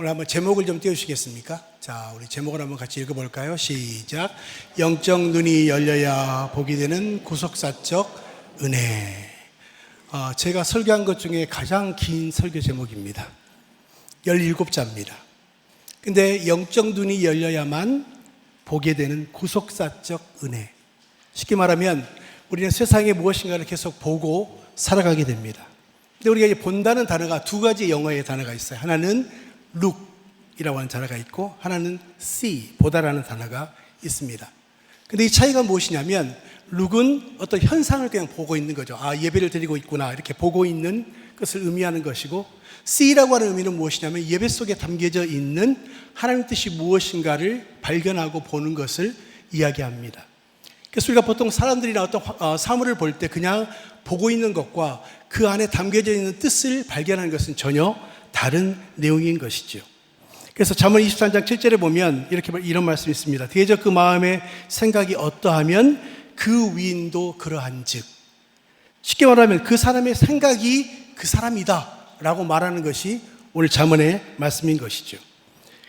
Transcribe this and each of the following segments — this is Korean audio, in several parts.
오늘 한번 제목을 좀 띄워주시겠습니까? 자, 우리 제목을 한번 같이 읽어볼까요? 시작. 영적 눈이 열려야 보게 되는 구속사적 은혜. 제가 설교한 것 중에 가장 긴 설교 제목입니다. 17자입니다. 근데 영적 눈이 열려야만 보게 되는 구속사적 은혜. 쉽게 말하면 우리는 세상에 무엇인가를 계속 보고 살아가게 됩니다. 근데 우리가 이제 본다는 단어가 두 가지 영어의 단어가 있어요. 하나는 look이라고 하는 단어가 있고 하나는 see, 보다라는 단어가 있습니다. 근데 이 차이가 무엇이냐면 look은 어떤 현상을 그냥 보고 있는 거죠. 예배를 드리고 있구나 이렇게 보고 있는 것을 의미하는 것이고, see라고 하는 의미는 무엇이냐면 예배 속에 담겨져 있는 하나님의 뜻이 무엇인가를 발견하고 보는 것을 이야기합니다. 그래서 우리가 보통 사람들이나 어떤 사물을 볼 때 그냥 보고 있는 것과 그 안에 담겨져 있는 뜻을 발견하는 것은 전혀 다른 내용인 것이죠. 그래서 잠언 23장 7절에 보면 이런 말씀이 있습니다. 대적 그 마음의 생각이 어떠하면 그 위인도 그러한즉. 쉽게 말하면 그 사람의 생각이 그 사람이다 라고 말하는 것이 오늘 잠언의 말씀인 것이죠.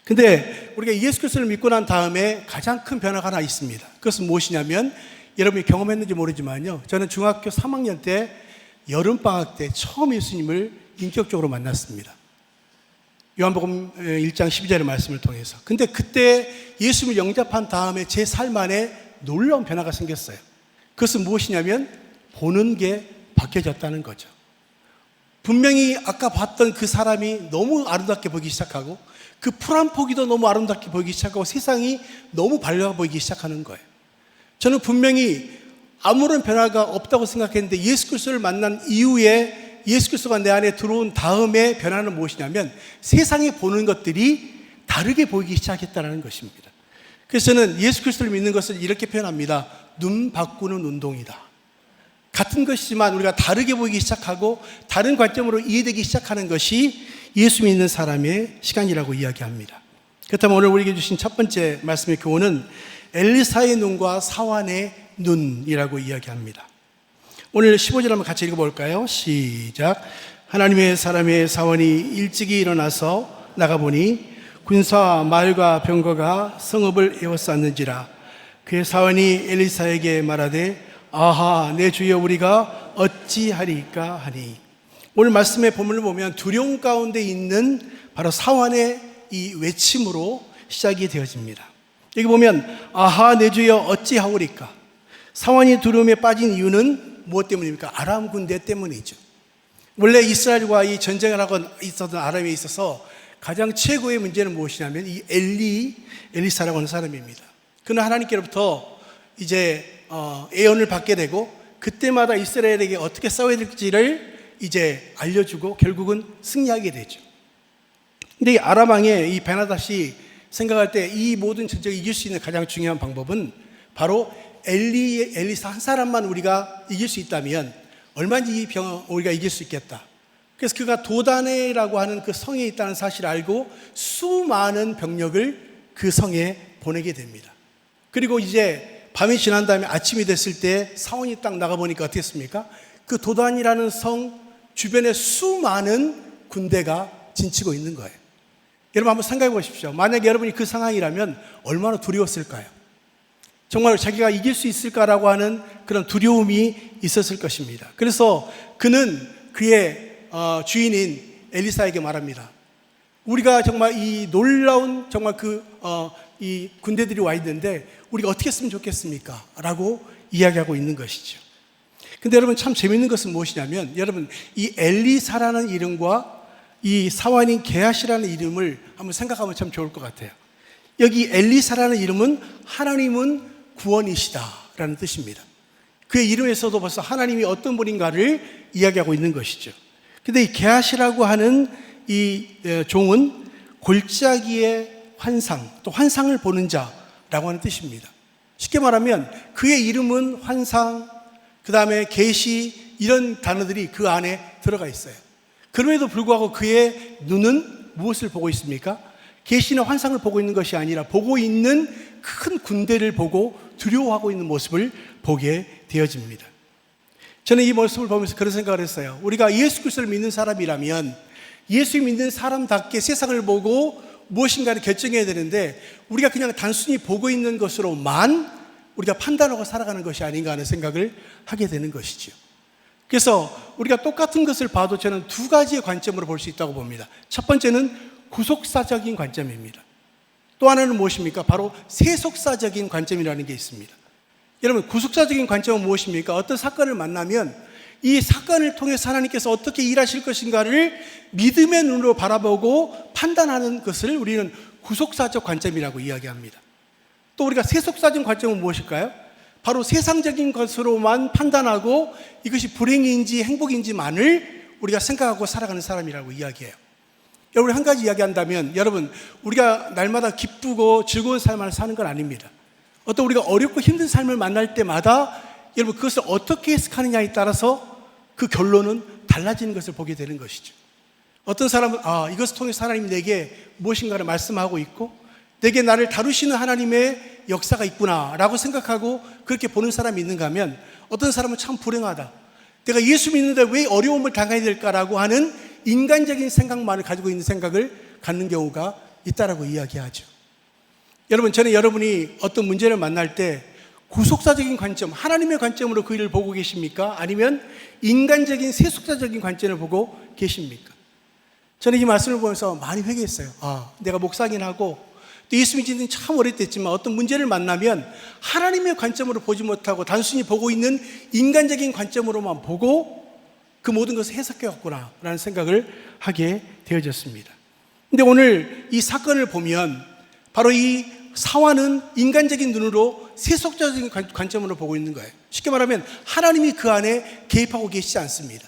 근데 우리가 예수 그리스도를 믿고 난 다음에 가장 큰 변화가 하나 있습니다. 그것은 무엇이냐면, 여러분이 경험했는지 모르지만요, 저는 중학교 3학년 때 여름방학 때 처음 예수님을 인격적으로 만났습니다. 요한복음 1장 12절의 말씀을 통해서. 근데 그때 예수님을 영접한 다음에 제 삶 안에 놀라운 변화가 생겼어요. 그것은 무엇이냐면 보는 게 바뀌어졌다는 거죠. 분명히 아까 봤던 그 사람이 너무 아름답게 보이기 시작하고, 그 풀 한 포기도 너무 아름답게 보이기 시작하고, 세상이 너무 밝아 보이기 시작하는 거예요. 저는 분명히 아무런 변화가 없다고 생각했는데 예수 그리스도를 만난 이후에, 예수 그리스도가 내 안에 들어온 다음에 변화는 무엇이냐면 세상에 보는 것들이 다르게 보이기 시작했다는 것입니다. 그래서 저는 예수 그리스도를 믿는 것을 이렇게 표현합니다. 눈 바꾸는 운동이다. 같은 것이지만 우리가 다르게 보이기 시작하고 다른 관점으로 이해되기 시작하는 것이 예수 믿는 사람의 시간이라고 이야기합니다. 그렇다면 오늘 우리에게 주신 첫 번째 말씀의 교훈은 엘리사의 눈과 사환의 눈이라고 이야기합니다. 오늘 15절 한번 같이 읽어볼까요? 시작. 하나님의 사람의 사원이 일찍이 일어나서 나가보니 군사와 말과 병거가 성읍을 에워쌌는지라. 그의 사원이 엘리사에게 말하되 아하 내 주여 우리가 어찌하리까 하니. 오늘 말씀의 본문을 보면 두려움 가운데 있는 바로 사환의 이 외침으로 시작이 되어집니다. 여기 보면 아하 내 주여 어찌하오리까. 사환이 두려움에 빠진 이유는 무엇 때문입니까? 아람 군대 때문이죠. 원래 이스라엘과 이 전쟁을 하고 있었던 아람에 있어서 가장 최고의 문제는 무엇이냐면 이 엘리사라고 하는 사람입니다. 그는 하나님께로부터 이제 예언을 받게 되고 그때마다 이스라엘에게 어떻게 싸워야 될지를 이제 알려주고 결국은 승리하게 되죠. 근데 이 아람 왕의 이 베나닷이 생각할 때 이 모든 전쟁을 이길 수 있는 가장 중요한 방법은 바로 엘리사 한 사람만 우리가 이길 수 있다면 얼마든지 이 병을 우리가 이길 수 있겠다. 그래서 그가 도다네라고 하는 그 성에 있다는 사실을 알고 수많은 병력을 그 성에 보내게 됩니다. 그리고 이제 밤이 지난 다음에 아침이 됐을 때 사원이 딱 나가보니까 어떻겠습니까? 그 도단이라는 성 주변에 수많은 군대가 진치고 있는 거예요. 여러분 한번 생각해 보십시오. 만약에 여러분이 그 상황이라면 얼마나 두려웠을까요? 정말 자기가 이길 수 있을까라고 하는 그런 두려움이 있었을 것입니다. 그래서 그는 그의 주인인 엘리사에게 말합니다. 우리가 정말 이 놀라운 정말 이 군대들이 와 있는데 우리가 어떻게 했으면 좋겠습니까? 라고 이야기하고 있는 것이죠. 근데 여러분 참 재밌는 것은 무엇이냐면, 여러분 이 엘리사라는 이름과 이 사환인 게하시라는 이름을 한번 생각하면 참 좋을 것 같아요. 여기 엘리사라는 이름은 하나님은 구원이시다라는 뜻입니다. 그의 이름에서도 벌써 하나님이 어떤 분인가를 이야기하고 있는 것이죠. 근데 이 게하시라고 하는 이 종은 골짜기의 환상, 또 환상을 보는 자라고 하는 뜻입니다. 쉽게 말하면 그의 이름은 환상, 그 다음에 계시, 이런 단어들이 그 안에 들어가 있어요. 그럼에도 불구하고 그의 눈은 무엇을 보고 있습니까? 계시나 환상을 보고 있는 것이 아니라 보고 있는 큰 군대를 보고 두려워하고 있는 모습을 보게 되어집니다. 저는 이 모습을 보면서 그런 생각을 했어요. 우리가 예수 그리스도를 믿는 사람이라면 예수 믿는 사람답게 세상을 보고 무엇인가를 결정해야 되는데 우리가 그냥 단순히 보고 있는 것으로만 우리가 판단하고 살아가는 것이 아닌가 하는 생각을 하게 되는 것이죠. 그래서 우리가 똑같은 것을 봐도 저는 두 가지의 관점으로 볼 수 있다고 봅니다. 첫 번째는 구속사적인 관점입니다. 또 하나는 무엇입니까? 바로 세속사적인 관점이라는 게 있습니다. 여러분, 구속사적인 관점은 무엇입니까? 어떤 사건을 만나면 이 사건을 통해서 하나님께서 어떻게 일하실 것인가를 믿음의 눈으로 바라보고 판단하는 것을 우리는 구속사적 관점이라고 이야기합니다. 또 우리가 세속사적 관점은 무엇일까요? 바로 세상적인 것으로만 판단하고 이것이 불행인지 행복인지만을 우리가 생각하고 살아가는 사람이라고 이야기해요. 여러분, 한 가지 이야기한다면, 여러분, 우리가 날마다 기쁘고 즐거운 삶을 사는 건 아닙니다. 어떤 우리가 어렵고 힘든 삶을 만날 때마다 여러분, 그것을 어떻게 해석하느냐에 따라서 그 결론은 달라지는 것을 보게 되는 것이죠. 어떤 사람은 이것을 통해서 하나님이 내게 무엇인가를 말씀하고 있고 내게 나를 다루시는 하나님의 역사가 있구나 라고 생각하고 그렇게 보는 사람이 있는가 하면, 어떤 사람은 참 불행하다, 내가 예수 믿는데 왜 어려움을 당해야 될까라고 하는 인간적인 생각만을 가지고 있는 생각을 갖는 경우가 있다라고 이야기하죠. 여러분, 저는 여러분이 어떤 문제를 만날 때 구속사적인 관점, 하나님의 관점으로 그 일을 보고 계십니까? 아니면 인간적인 세속사적인 관점을 보고 계십니까? 저는 이 말씀을 보면서 많이 회개했어요. 내가 목사긴 하고 또 예수 믿은 지는 참 오래됐지만 어떤 문제를 만나면 하나님의 관점으로 보지 못하고 단순히 보고 있는 인간적인 관점으로만 보고 그 모든 것을 해석해왔구나 라는 생각을 하게 되어졌습니다. 근데 오늘 이 사건을 보면 바로 이 사화는 인간적인 눈으로 세속적인 관점으로 보고 있는 거예요. 쉽게 말하면 하나님이 그 안에 개입하고 계시지 않습니다.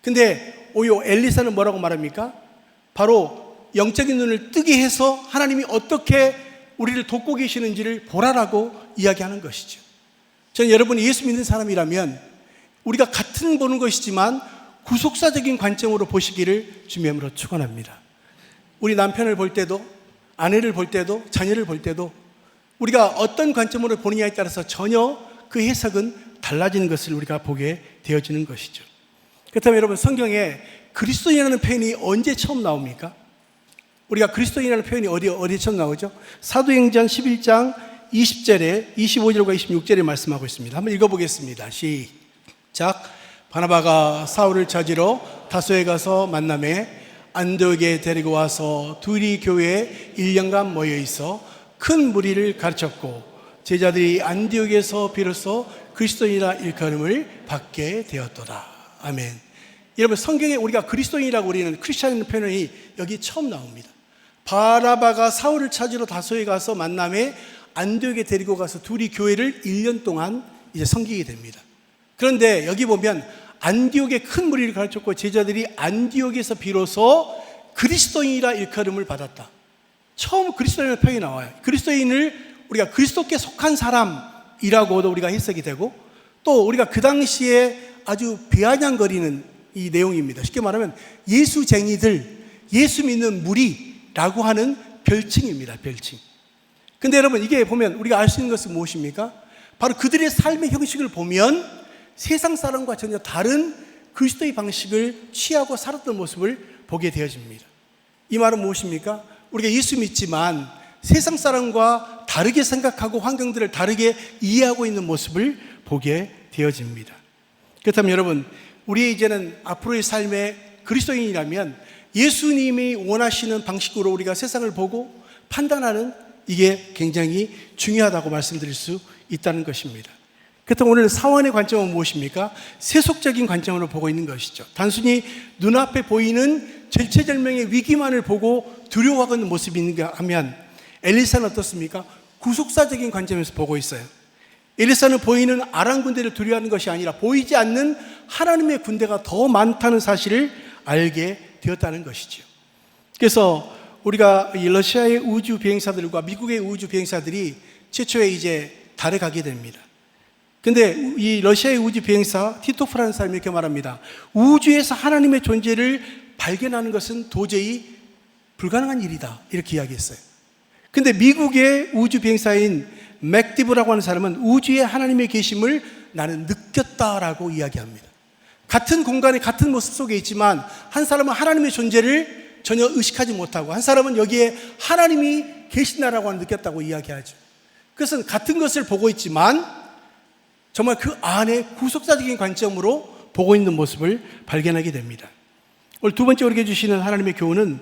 근데 오히려 엘리사는 뭐라고 말합니까? 바로 영적인 눈을 뜨게 해서 하나님이 어떻게 우리를 돕고 계시는지를 보라라고 이야기하는 것이죠. 저는 여러분이 예수 믿는 사람이라면 우리가 같은 보는 것이지만 구속사적인 관점으로 보시기를 주님으로 축원합니다. 우리 남편을 볼 때도, 아내를 볼 때도, 자녀를 볼 때도 우리가 어떤 관점으로 보느냐에 따라서 전혀 그 해석은 달라지는 것을 우리가 보게 되어지는 것이죠. 그렇다면 여러분, 성경에 그리스도인이라는 표현이 언제 처음 나옵니까? 우리가 그리스도인이라는 표현이 어디에 처음 나오죠? 사도행전 11장 20절에 25절과 26절에 말씀하고 있습니다. 한번 읽어보겠습니다. 시작. 바나바가 사울을 찾으러 다소에 가서 만남에 안디옥에 데리고 와서 둘이 교회에 1년간 모여 있어 큰 무리를 가르쳤고 제자들이 안디옥에서 비로소 그리스도인이라 일컬음을 받게 되었도다. 아멘. 여러분, 성경에 우리가 그리스도인이라고 우리는 크리스찬이라는 표현이 여기 처음 나옵니다. 바나바가 사울을 찾으러 다소에 가서 만남에 안디옥에 데리고 가서 둘이 교회를 1년 동안 이제 섬기게 됩니다. 그런데 여기 보면 안디옥에 큰 무리를 가르쳤고 제자들이 안디옥에서 비로소 그리스도인이라 일컬음을 받았다. 처음 그리스도인의 표현이 나와요. 그리스도인을 우리가 그리스도께 속한 사람이라고도 우리가 해석이 되고, 또 우리가 그 당시에 아주 비아냥거리는 이 내용입니다. 쉽게 말하면 예수쟁이들, 예수 믿는 무리라고 하는 별칭입니다. 별칭. 근데 여러분, 이게 보면 우리가 알 수 있는 것은 무엇입니까? 바로 그들의 삶의 형식을 보면 세상 사람과 전혀 다른 그리스도의 방식을 취하고 살았던 모습을 보게 되어집니다. 이 말은 무엇입니까? 우리가 예수 믿지만 세상 사람과 다르게 생각하고 환경들을 다르게 이해하고 있는 모습을 보게 되어집니다. 그렇다면 여러분, 우리의 이제는 앞으로의 삶에 그리스도인이라면 예수님이 원하시는 방식으로 우리가 세상을 보고 판단하는, 이게 굉장히 중요하다고 말씀드릴 수 있다는 것입니다. 그렇다면 오늘 사원의 관점은 무엇입니까? 세속적인 관점으로 보고 있는 것이죠. 단순히 눈앞에 보이는 절체절명의 위기만을 보고 두려워하고 있는 모습이 있는가 하면, 엘리사는 어떻습니까? 구속사적인 관점에서 보고 있어요. 엘리사는 보이는 아람 군대를 두려워하는 것이 아니라 보이지 않는 하나님의 군대가 더 많다는 사실을 알게 되었다는 것이죠. 그래서 우리가 이 러시아의 우주 비행사들과 미국의 우주 비행사들이 최초에 이제 달에 가게 됩니다. 근데 이 러시아의 우주 비행사 티토프라는 사람이 이렇게 말합니다. 우주에서 하나님의 존재를 발견하는 것은 도저히 불가능한 일이다, 이렇게 이야기했어요. 근데 미국의 우주 비행사인 맥디브라고 하는 사람은 우주에 하나님의 계심을 나는 느꼈다라고 이야기합니다. 같은 공간에 같은 모습 속에 있지만 한 사람은 하나님의 존재를 전혀 의식하지 못하고 한 사람은 여기에 하나님이 계신다라고 느꼈다고 이야기하죠. 그것은 같은 것을 보고 있지만 정말 그 안에 구속사적인 관점으로 보고 있는 모습을 발견하게 됩니다. 오늘 두 번째 우리에게 주시는 하나님의 교훈은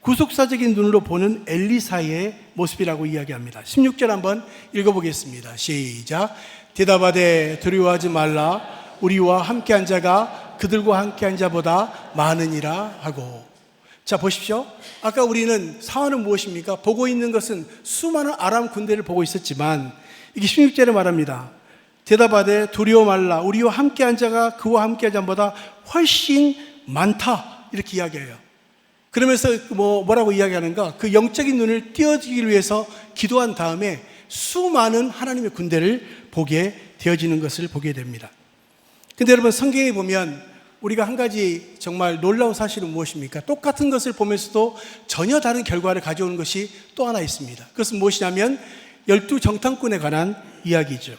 구속사적인 눈으로 보는 엘리사의 모습이라고 이야기합니다. 16절 한번 읽어보겠습니다. 시작. 대답하되 두려워하지 말라. 우리와 함께한 자가 그들과 함께한 자보다 많으니라 하고. 자, 보십시오. 아까 우리는 상황은 무엇입니까? 보고 있는 것은 수많은 아람 군대를 보고 있었지만 이게 16절에 말합니다. 대답하되 두려워 말라. 우리와 함께한 자가 그와 함께한 자보다 훨씬 많다. 이렇게 이야기해요. 그러면서 뭐라고 이야기하는가? 그 영적인 눈을 띄어주기 위해서 기도한 다음에 수많은 하나님의 군대를 보게 되어지는 것을 보게 됩니다. 근데 여러분, 성경에 보면 우리가 한 가지 정말 놀라운 사실은 무엇입니까? 똑같은 것을 보면서도 전혀 다른 결과를 가져오는 것이 또 하나 있습니다. 그것은 무엇이냐면 12정탐꾼에 관한 이야기죠.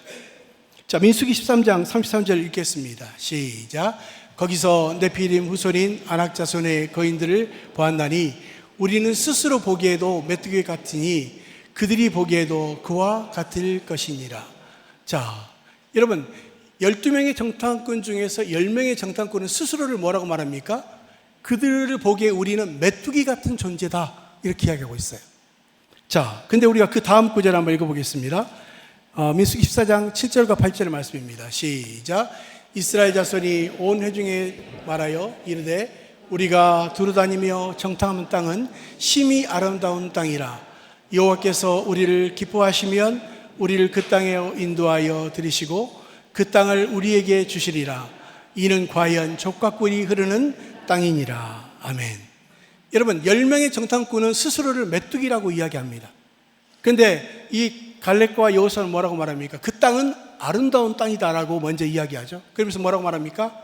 자, 민수기 13장 33절 읽겠습니다. 시작. 거기서 네피림 후손인 아낙 자손의 거인들을 보았나니 우리는 스스로 보기에도 메뚜기 같으니 그들이 보기에도 그와 같을 것이니라. 자, 여러분, 12명의 정탐꾼 중에서 10명의 정탐꾼은 스스로를 뭐라고 말합니까? 그들을 보기에 우리는 메뚜기 같은 존재다, 이렇게 이야기하고 있어요. 자, 근데 우리가 그 다음 구절 한번 읽어보겠습니다. 민수기 14장 7절과 8절의 말씀입니다. 시작. 이스라엘 자손이 온 회중에 말하여 이르되 우리가 두루다니며 정탐하는 땅은 심히 아름다운 땅이라. 여호와께서 우리를 기뻐하시면 우리를 그 땅에 인도하여 들이시고 그 땅을 우리에게 주시리라. 이는 과연 족과 꿀이 흐르는 땅이니라. 아멘. 여러분, 10명의 정탐꾼은 스스로를 메뚜기라고 이야기합니다. 그런데 이 갈렙과 여호수아는 뭐라고 말합니까? 그 땅은 아름다운 땅이다라고 먼저 이야기하죠. 그러면서 뭐라고 말합니까?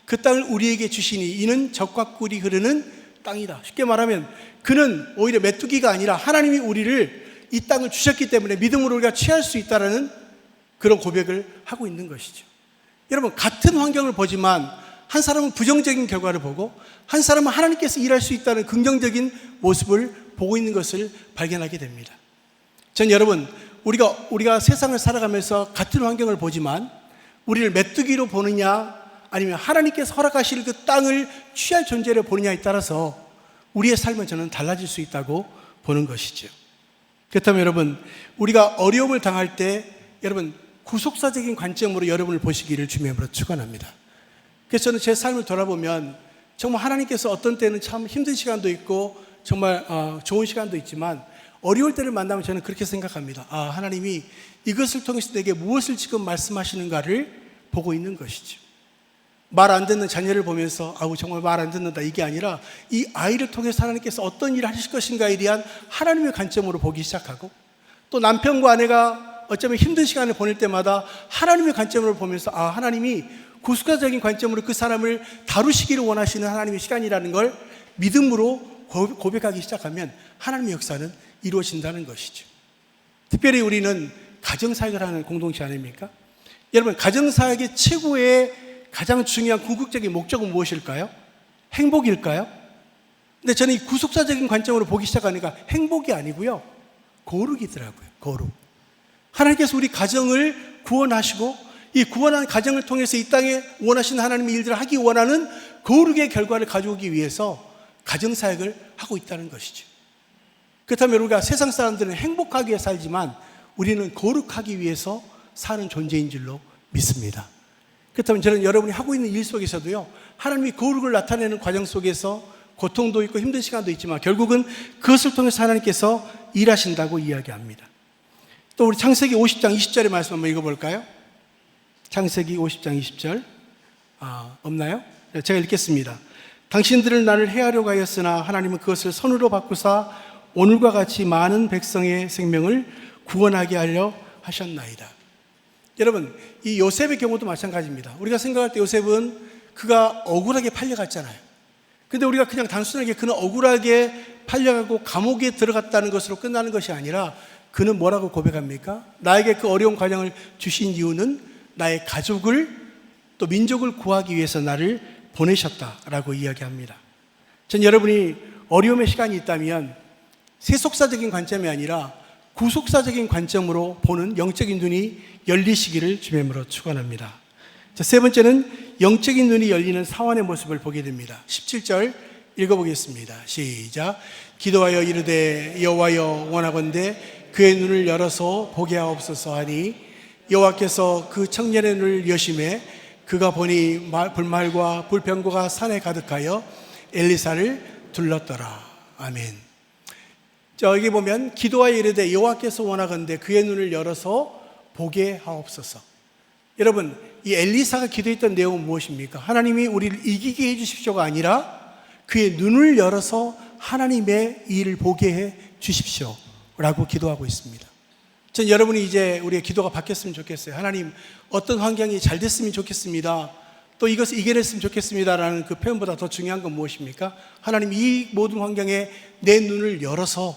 그 땅을 우리에게 주시니 이는 젖과 꿀이 흐르는 땅이다. 쉽게 말하면 그는 오히려 메뚜기가 아니라 하나님이 우리를 이 땅을 주셨기 때문에 믿음으로 우리가 취할 수 있다라는 그런 고백을 하고 있는 것이죠. 여러분, 같은 환경을 보지만 한 사람은 부정적인 결과를 보고 한 사람은 하나님께서 일할 수 있다는 긍정적인 모습을 보고 있는 것을 발견하게 됩니다. 전 여러분, 우리가 세상을 살아가면서 같은 환경을 보지만 우리를 메뚜기로 보느냐 아니면 하나님께서 허락하실 그 땅을 취할 존재로 보느냐에 따라서 우리의 삶은 저는 달라질 수 있다고 보는 것이죠. 그렇다면 여러분, 우리가 어려움을 당할 때 여러분 구속사적인 관점으로 여러분을 보시기를 주님으로 축원합니다. 그래서 저는 제 삶을 돌아보면 정말 하나님께서 어떤 때는 참 힘든 시간도 있고 정말 좋은 시간도 있지만 어려울 때를 만나면 저는 그렇게 생각합니다. 하나님이 이것을 통해서 내게 무엇을 지금 말씀하시는가를 보고 있는 것이죠. 말 안 듣는 자녀를 보면서 정말 말 안 듣는다, 이게 아니라 이 아이를 통해서 하나님께서 어떤 일을 하실 것인가에 대한 하나님의 관점으로 보기 시작하고, 또 남편과 아내가 어쩌면 힘든 시간을 보낼 때마다 하나님의 관점으로 보면서 하나님이 구속사적인 관점으로 그 사람을 다루시기를 원하시는 하나님의 시간이라는 걸 믿음으로 고백하기 시작하면 하나님의 역사는 이루어진다는 것이죠. 특별히 우리는 가정사역을 하는 공동체 아닙니까? 여러분, 가정사역의 최고의 가장 중요한 궁극적인 목적은 무엇일까요? 행복일까요? 근데 저는 이 구속사적인 관점으로 보기 시작하니까 행복이 아니고요, 거룩이더라고요. 거룩. 하나님께서 우리 가정을 구원하시고 이 구원한 가정을 통해서 이 땅에 원하시는 하나님의 일들을 하기 원하는 거룩의 결과를 가져오기 위해서 가정사역을 하고 있다는 것이죠. 그렇다면 우리가 세상 사람들은 행복하기 위해 살지만 우리는 거룩하기 위해서 사는 존재인 줄로 믿습니다. 그렇다면 저는 여러분이 하고 있는 일 속에서도요, 하나님이 거룩을 나타내는 과정 속에서 고통도 있고 힘든 시간도 있지만 결국은 그것을 통해서 하나님께서 일하신다고 이야기합니다. 또 우리 창세기 50장 20절의 말씀 한번 읽어볼까요? 창세기 50장 20절 없나요? 제가 읽겠습니다. 당신들은 나를 해하려고 하였으나 하나님은 그것을 선으로 바꾸사 오늘과 같이 많은 백성의 생명을 구원하게 하려 하셨나이다. 여러분, 이 요셉의 경우도 마찬가지입니다. 우리가 생각할 때 요셉은 그가 억울하게 팔려갔잖아요. 근데 우리가 그냥 단순하게 그는 억울하게 팔려가고 감옥에 들어갔다는 것으로 끝나는 것이 아니라 그는 뭐라고 고백합니까? 나에게 그 어려운 과정을 주신 이유는 나의 가족을 또 민족을 구하기 위해서 나를 보내셨다라고 이야기합니다. 전 여러분이 어려움의 시간이 있다면 세속사적인 관점이 아니라 구속사적인 관점으로 보는 영적인 눈이 열리시기를 주님으로 축원합니다. 자, 세 번째는 영적인 눈이 열리는 사원의 모습을 보게 됩니다. 17절 읽어보겠습니다. 시작. 기도하여 이르되 여호와여 원하건대 그의 눈을 열어서 보게 하옵소서 하니 여호와께서 그 청년의 눈을 여심해 그가 보니 불말과 불병거가 산에 가득하여 엘리사를 둘렀더라. 아멘. 자, 여기 보면 기도하여 이르되 여호와께서 원하건대 그의 눈을 열어서 보게 하옵소서. 여러분, 이 엘리사가 기도했던 내용은 무엇입니까? 하나님이 우리를 이기게 해주십시오가 아니라 그의 눈을 열어서 하나님의 일을 보게 해 주십시오 라고 기도하고 있습니다. 전 여러분이 이제 우리의 기도가 바뀌었으면 좋겠어요. 하나님, 어떤 환경이 잘 됐으면 좋겠습니다. 또 이것을 이겨냈으면 좋겠습니다 라는 그 표현보다 더 중요한 건 무엇입니까? 하나님, 이 모든 환경에 내 눈을 열어서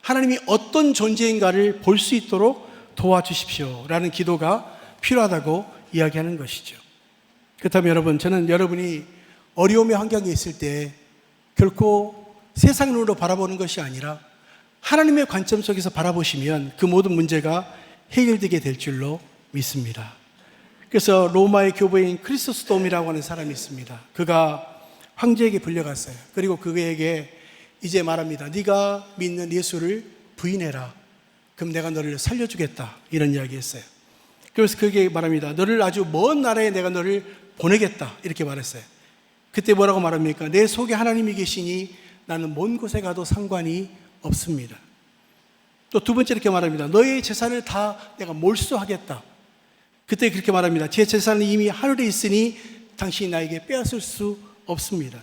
하나님이 어떤 존재인가를 볼 수 있도록 도와주십시오 라는 기도가 필요하다고 이야기하는 것이죠. 그렇다면 여러분, 저는 여러분이 어려움의 환경에 있을 때 결코 세상 눈으로 바라보는 것이 아니라 하나님의 관점 속에서 바라보시면 그 모든 문제가 해결되게 될 줄로 믿습니다. 그래서 로마의 교부인 크리소스톰이라고 하는 사람이 있습니다. 그가 황제에게 불려갔어요. 그리고 그에게 이제 말합니다. 네가 믿는 예수를 부인해라. 그럼 내가 너를 살려주겠다. 이런 이야기 했어요. 그래서 그게 말합니다. 너를 아주 먼 나라에 내가 너를 보내겠다. 이렇게 말했어요. 그때 뭐라고 말합니까? 내 속에 하나님이 계시니 나는 먼 곳에 가도 상관이 없습니다. 또 두 번째 이렇게 말합니다. 너의 재산을 다 내가 몰수하겠다. 그때 그렇게 말합니다. 제 재산은 이미 하늘에 있으니 당신이 나에게 빼앗을 수 없습니다.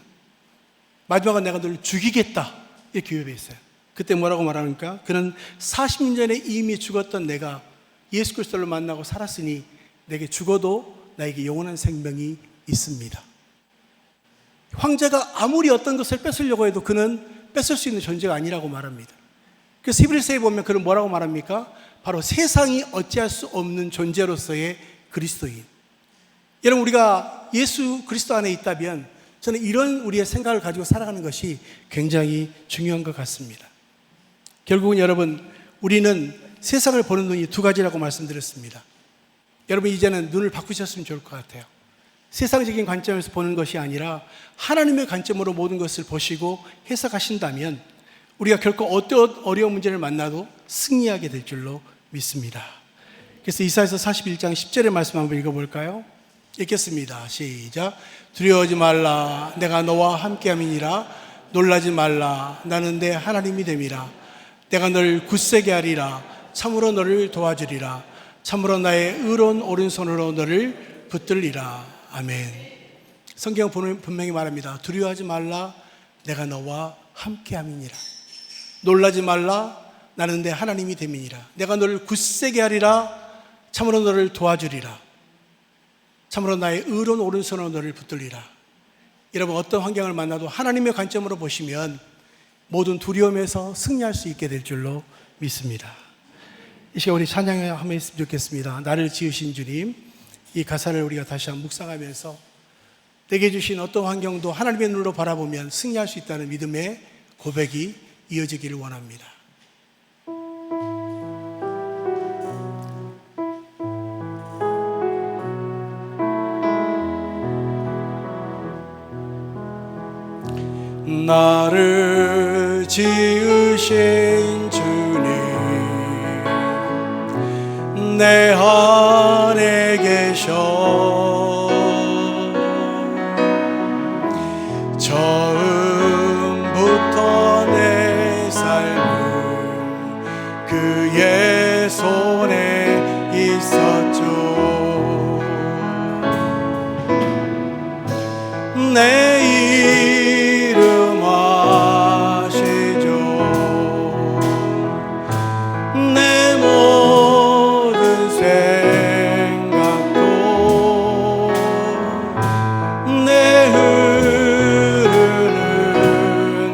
마지막은 내가 너를 죽이겠다. 이렇게 위협했어요. 그때 뭐라고 말합니까? 그는 40년 전에 이미 죽었던 내가 예수 그리스도를 만나고 살았으니 내게 죽어도 나에게 영원한 생명이 있습니다. 황제가 아무리 어떤 것을 뺏으려고 해도 그는 뺏을 수 있는 존재가 아니라고 말합니다. 그래서 히브리서에 보면 그는 뭐라고 말합니까? 바로 세상이 어찌할 수 없는 존재로서의 그리스도인. 여러분, 우리가 예수 그리스도 안에 있다면 저는 이런 우리의 생각을 가지고 살아가는 것이 굉장히 중요한 것 같습니다. 결국은 여러분, 우리는 세상을 보는 눈이 두 가지라고 말씀드렸습니다. 여러분, 이제는 눈을 바꾸셨으면 좋을 것 같아요. 세상적인 관점에서 보는 것이 아니라 하나님의 관점으로 모든 것을 보시고 해석하신다면 우리가 결코 어떤 어려운 문제를 만나도 승리하게 될 줄로 믿습니다. 그래서 이사야서 41장 10절의 말씀 한번 읽어볼까요? 읽겠습니다. 시작. 두려워하지 말라. 내가 너와 함께함이니라. 놀라지 말라. 나는 내 하나님이 됨이라. 내가 너를 굳세게 하리라. 참으로 너를 도와주리라. 참으로 나의 의로운 오른손으로 너를 붙들리라. 아멘. 성경은 분명히 말합니다. 두려워하지 말라. 내가 너와 함께함이니라. 놀라지 말라. 나는 내 하나님이 됨이니라. 내가 너를 굳세게 하리라. 참으로 너를 도와주리라. 참으로 나의 의로운 오른손으로 너를 붙들리라. 여러분, 어떤 환경을 만나도 하나님의 관점으로 보시면 모든 두려움에서 승리할 수 있게 될 줄로 믿습니다. 이 시간 우리 찬양을 한번 했으면 좋겠습니다. 나를 지으신 주님, 이 가사를 우리가 다시 한번 묵상하면서 내게 주신 어떤 환경도 하나님의 눈으로 바라보면 승리할 수 있다는 믿음의 고백이 이어지기를 원합니다. 나를 지으신 주님, 내 안에 계셔 처음부터 내 삶은 그의 손에 있었죠. 내 이름 아시죠. 내 모든 생각도 내 흐르는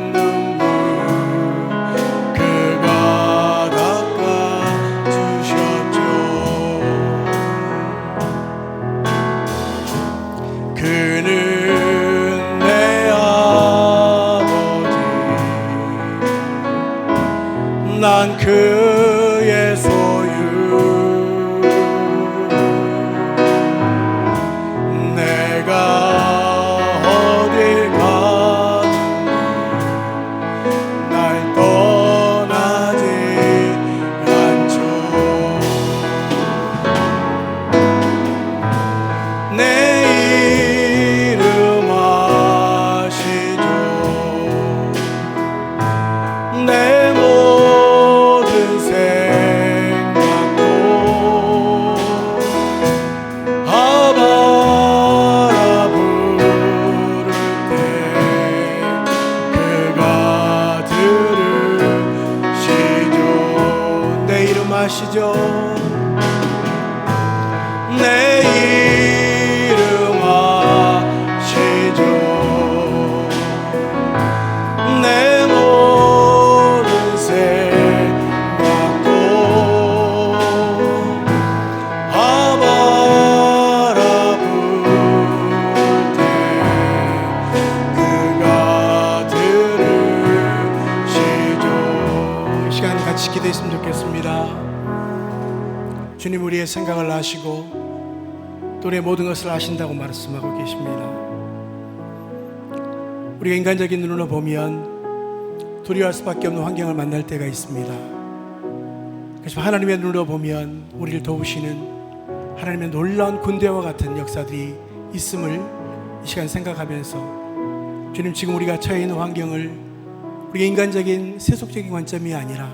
눈물 그가 닦아주셨죠. 난 그의 소유 내가 어딜 가든지 날 떠나지 않죠. 내 이름 아시죠. 내 모든 생각도 아바라 부를 때 그가 들으시죠. 내 이름 아시죠. 내 이름 아시죠. 내 모든 생각도 아바라 부를 때 그가 들으시죠. 이 시간 같이 기도했으면 좋겠습니다. 주님 우리의 생각을 아시고 또 우리의 모든 것을 아신다고 말씀하고 계십니다. 우리가 인간적인 눈으로 보면 두려워할 수밖에 없는 환경을 만날 때가 있습니다. 그렇지만 하나님의 눈으로 보면 우리를 도우시는 하나님의 놀라운 군대와 같은 역사들이 있음을 이 시간 생각하면서 주님 지금 우리가 처해 있는 환경을 우리가 인간적인 세속적인 관점이 아니라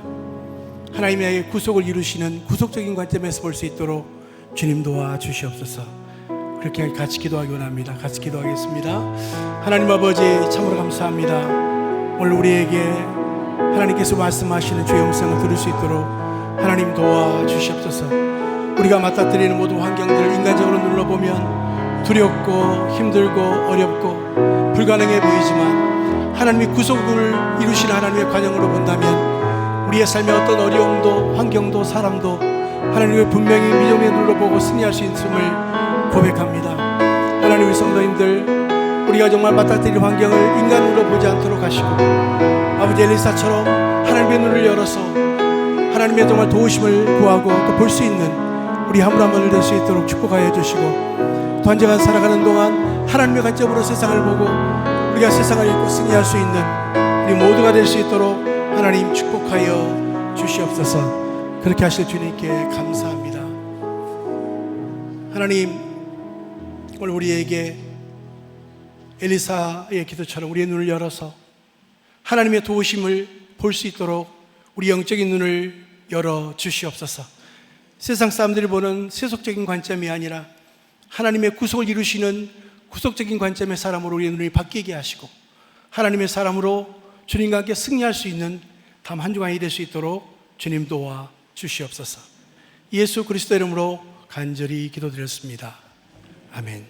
하나님의 구속을 이루시는 구속적인 관점에서 볼 수 있도록 주님 도와주시옵소서. 그렇게 같이 기도하기 원합니다. 같이 기도하겠습니다. 하나님 아버지 참으로 감사합니다. 오늘 우리에게 하나님께서 말씀하시는 주의 음성을 들을 수 있도록 하나님 도와주시옵소서. 우리가 맞닥뜨리는 모든 환경들을 인간적으로 눌러보면 두렵고 힘들고 어렵고 불가능해 보이지만 하나님이 구속을 이루시는 하나님의 과정으로 본다면 우리의 삶의 어떤 어려움도 환경도 사람도 하나님을 분명히 믿음에 눌러보고 승리할 수 있음을 고백합니다. 하나님의 성도님들 우리가 정말 맞닥뜨릴 환경을 인간으로 보지 않도록 하시고 아버지 엘리사처럼 하나님의 눈을 열어서 하나님의 정말 도우심을 구하고 또 볼 수 있는 우리 한 분 한 분을 될 수 있도록 축복하여 주시고 또 한 주간 살아가는 동안 하나님의 관점으로 세상을 보고 우리가 세상을 읽고 승리할 수 있는 우리 모두가 될 수 있도록 하나님 축복하여 주시옵소서. 그렇게 하실 주님께 감사합니다. 하나님 오늘 우리에게 엘리사의 기도처럼 우리의 눈을 열어서 하나님의 도우심을 볼 수 있도록 우리 영적인 눈을 열어 주시옵소서. 세상 사람들이 보는 세속적인 관점이 아니라 하나님의 구속을 이루시는 구속적인 관점의 사람으로 우리의 눈이 바뀌게 하시고 하나님의 사람으로 주님과 함께 승리할 수 있는 다음 한 주간이 될 수 있도록 주님 도와 주시옵소서. 예수 그리스도 이름으로 간절히 기도드렸습니다. 아멘.